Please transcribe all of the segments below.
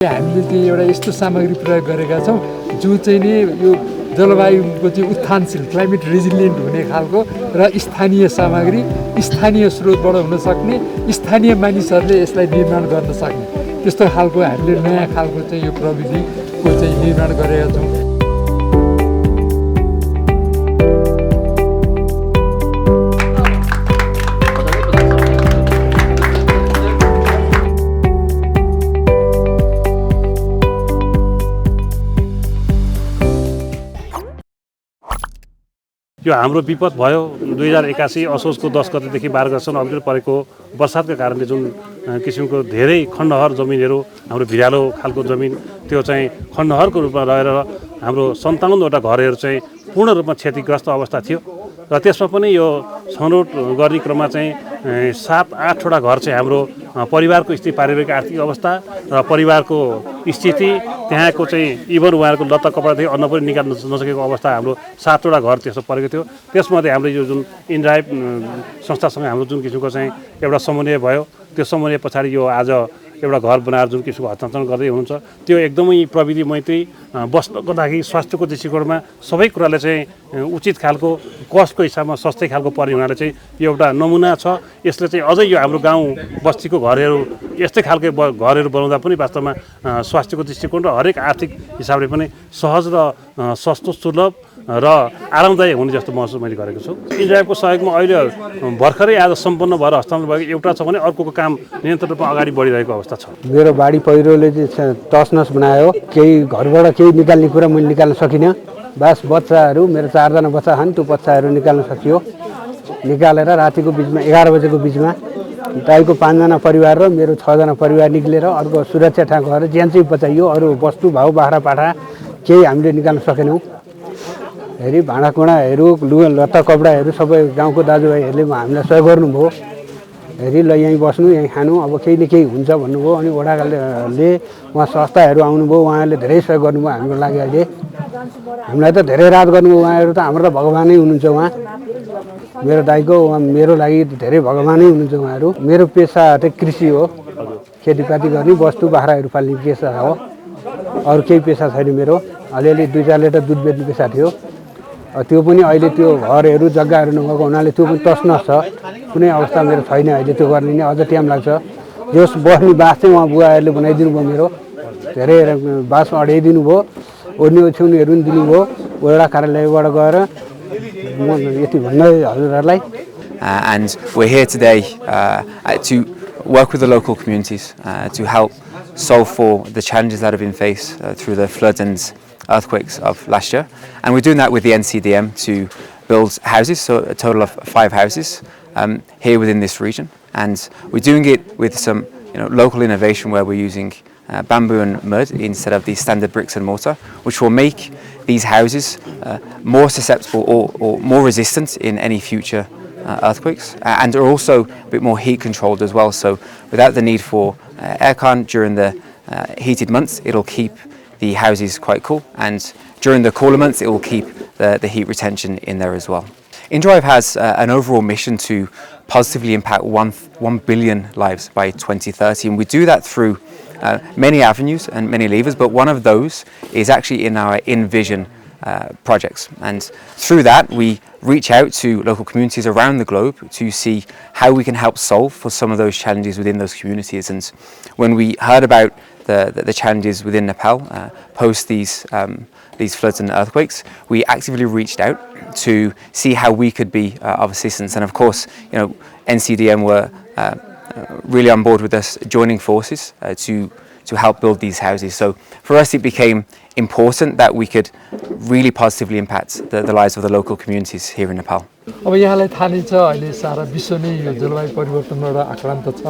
हामीले चाहिँ एउटा यस्तो सामग्री प्रयोग गरेका छौँ जो चाहिँ नि यो जलवायुको चाहिँ उत्थानशील क्लाइमेट रेजिलिएन्ट हुने खालको र स्थानीय सामग्री स्थानीय स्रोतबाट हुन सक्ने स्थानीय मानिसहरूले यसलाई निर्माण गर्न सक्ने त्यस्तो खालको हामीले नयाँ खालको चाहिँ यो प्रविधिको चाहिँ निर्माण गरेका छौँ। यो हाम्रो विपद भयो 2081 असोजको 10 गतेदेखि 12 गतेसम्म अघि परेको बर्सातका कारणले जुन किसिमको धेरै खण्डहर जमिनहरू हाम्रो भिरालो खालको जमिन त्यो चाहिँ खण्डहरको रूपमा रहेर हाम्रो 57वटा घरहरू चाहिँ पूर्ण रूपमा क्षतिग्रस्त अवस्था थियो र त्यसमा पनि यो छनौट गर्ने क्रममा चाहिँ 7-8वटा घर चाहिँ हाम्रो परिवारको स्थिति पारिवारिक आर्थिक अवस्था र परिवारको स्थिति त्यहाँको चाहिँ इभन उहाँहरूको लत्ता कपडादेखि अन्न पनि निकाल्न नसकेको अवस्था हाम्रो 7वटा घर त्यस्तो परेको थियो। त्यसमध्ये हाम्रो यो जुन इनड्राइभ संस्थासँग हाम्रो जुन किसिमको चाहिँ एउटा समन्वय भयो त्यो समन्वय पछाडि यो आज एउटा घर बनाएर जुन किसिमको हस्तान्तरण गर्दै हुनुहुन्छ त्यो एकदमै प्रविधि मैत्री बस्नको लागि स्वास्थ्यको दृष्टिकोणमा सबै कुराले चाहिँ उचित खालको कस्टको हिसाबमा सस्तै खालको पर्ने हुनाले चाहिँ यो एउटा नमुना छ। यसले चाहिँ अझै यो हाम्रो गाउँ बस्तीको घरहरू यस्तै खालको घरहरू बनाउँदा पनि वास्तवमा स्वास्थ्यको दृष्टिकोण र हरेक आर्थिक हिसाबले पनि सहज र सस्तो सुलभ र आरामदायक हुने जस्तो महसुस मैले गरेको छु। इनड्राइभको सहयोगमा अहिले भर्खरै आज सम्पन्न भएर हस्तान्तरण भएको एउटा छ भने अर्कोको काम निरन्तर रूपमा अगाडि बढिरहेको अवस्था छ। मेरो बाढी पहिरोले चाहिँ तसनस बनायो, केही घरबाट केही निकाल्ने कुरा मैले निकाल्न सकिनँ। बस बच्चाहरू मेरो 4जना बच्चा छन्, त्यो बच्चाहरू निकाल्न सकियो। निकालेर रातिको बिचमा 11 बजेको बिचमा दाइको 5जना परिवार र मेरो 6जना परिवार निक्लेर अर्को सुरक्षा ठाउँ गएर ज्यान चाहिँ बचाइयो। अरू वस्तु भाउ बाख्रा पाठा केही हामीले निकाल्न सकेनौँ। हेरी भाँडाकुँडाहरू लुगा लत्ता कपडाहरू सबै गाउँको दाजुभाइहरूले हामीलाई सहयोग गर्नुभयो। हेरी ल यहीँ बस्नु यहीँ खानु अब केही न केही हुन्छ भन्नुभयो। अनि वडाले उहाँ संस्थाहरू आउनुभयो, उहाँहरूले धेरै सहयोग गर्नुभयो हाम्रो लागि। अहिले हामीलाई त धेरै राहत गर्नुभयो उहाँहरू, त हाम्रो त भगवानै हुनुहुन्छ उहाँ। मेरो दाइको मेरो लागि धेरै भगवानै हुनुहुन्छ उहाँहरू। मेरो पेसा चाहिँ कृषि हो, खेतीपाती गर्ने वस्तु बाख्राहरू पाल्ने पेसा हो, अरू केही पेसा छैन मेरो। अलिअलि 2-4 लिटर दुध बेच्ने पेसा थियो, त्यो पनि अहिले त्यो घरहरू जग्गाहरू नभएको हुनाले त्यो पनि तसनस छ। कुनै अवस्था मेरो छैन अहिले त्यो गर्ने नै, अझ टाइम लाग्छ। जस बस्ने बास चाहिँ उहाँ बुवाहरूले बनाइदिनु भयो, मेरो धेरै बास अड्याइदिनु भयो, ओर्ने ओछ्याउनेहरू पनि दिनुभयो। वडा कार्यालयबाट गएर म यति भन्दै हजुरहरूलाई। And we're here today to work with the local communities to help solve for the challenges that have been faced through the floods and earthquakes of last year. And we're doing that with the NCDM to build houses, so a total of 5 houses here within this region. And we're doing it with some local innovation where we're using bamboo and mud instead of the standard bricks and mortar, which will make these houses more susceptible or more resistant in any future earthquakes, and are also a bit more heat controlled as well. So without the need for aircon during the heated months, it'll keep the houses quite cool, and during the cooler months it will keep the heat retention in there as well. inDrive has an overall mission to positively impact 1 billion lives by 2030, and we do that through many avenues and many levers, but one of those is actually in our InVision projects. And through that we reach out to local communities around the globe to see how we can help solve for some of those challenges within those communities. And when we heard about the challenges within Nepal post these floods and earthquakes, we actively reached out to see how we could be of assistance. And of course, NCDM were really on board with us joining forces to help build these houses. So for us it became important that we could really positively impact the lives of the local communities here in Nepal. अब यहाँलाई थाहा नै छ अहिले सारा विश्व नै यो जलवायु परिवर्तनबाट आक्रान्त छ।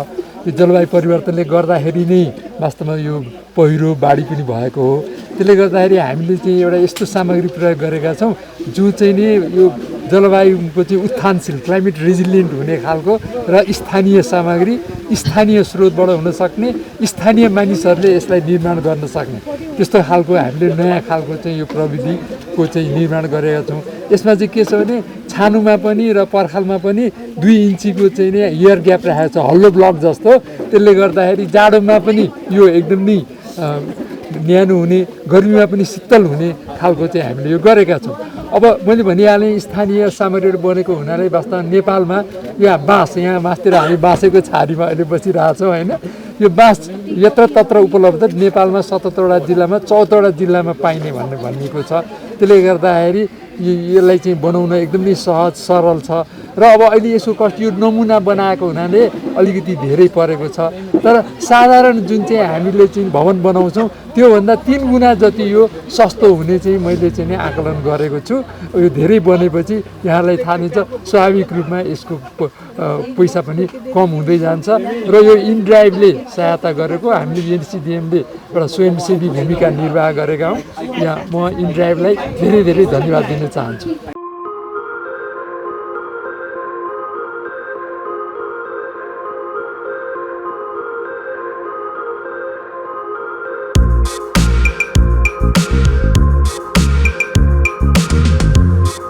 यो जलवायु परिवर्तनले गर्दाखेरि नै वास्तवमा यो पहिरो बाढी पनि भएको हो। त्यसले गर्दाखेरि हामीले चाहिँ एउटा यस्तो सामग्री प्रयोग गरेका छौँ जो चाहिँ नि यो जलवायुको चाहिँ उत्थानशील क्लाइमेट रेजिलिएन्ट हुने खालको र स्थानीय सामग्री स्थानीय स्रोतबाट हुन सक्ने स्थानीय मानिसहरूले यसलाई निर्माण गर्न सक्ने त्यस्तो खालको हामीले नयाँ खालको चाहिँ यो प्रविधिको चाहिँ निर्माण गरेका छौँ। यसमा चाहिँ के छ भने छानुमा पनि र पर्खालमा पनि 2 इन्चीको चाहिँ नि एयर ग्याप राखेको छ, हल्लो ब्लक जस्तो। त्यसले गर्दाखेरि जाडोमा पनि यो एकदम नै न्यानो हुने गर्मीमा पनि शीतल हुने खालको चाहिँ हामीले यो गरेका छौँ। अब मैले भनिहालेँ स्थानीय सामग्रीहरू बनेको हुनाले वास्तवमा नेपालमा यहाँ बाँस यहाँ मासतिर हामी बाँसेको छारीमा अहिले बसिरहेछौँ होइन। यो बाँस यत्रतत्र उपलब्ध नेपालमा 77वटा जिल्लामा 74वटा जिल्लामा पाइने भनिएको छ। त्यसले गर्दाखेरि यसलाई चाहिँ बनाउन एकदमै सहज सरल छ र अब अहिले यसको कस्ट यो नमुना बनाएको हुनाले अलिकति धेरै परेको छ। तर साधारण जुन चाहिँ हामीले चाहिँ भवन बनाउँछौँ त्योभन्दा 3 गुणा जति यो सस्तो हुने चाहिँ मैले चाहिँ नै आकलन गरेको छु। यो धेरै बनेपछि यहाँलाई थाहा नै छ स्वाभाविक रूपमा यसको पैसा पनि कम हुँदै जान्छ र यो इनड्राइभले सहायता गरेको हामीले एनसिडिएमले एउटा स्वयंसेवी भूमिका निर्वाह गरेका हौँ। यहाँ म इनड्राइभलाई धेरै धेरै धन्यवाद दिन चाहन्छु।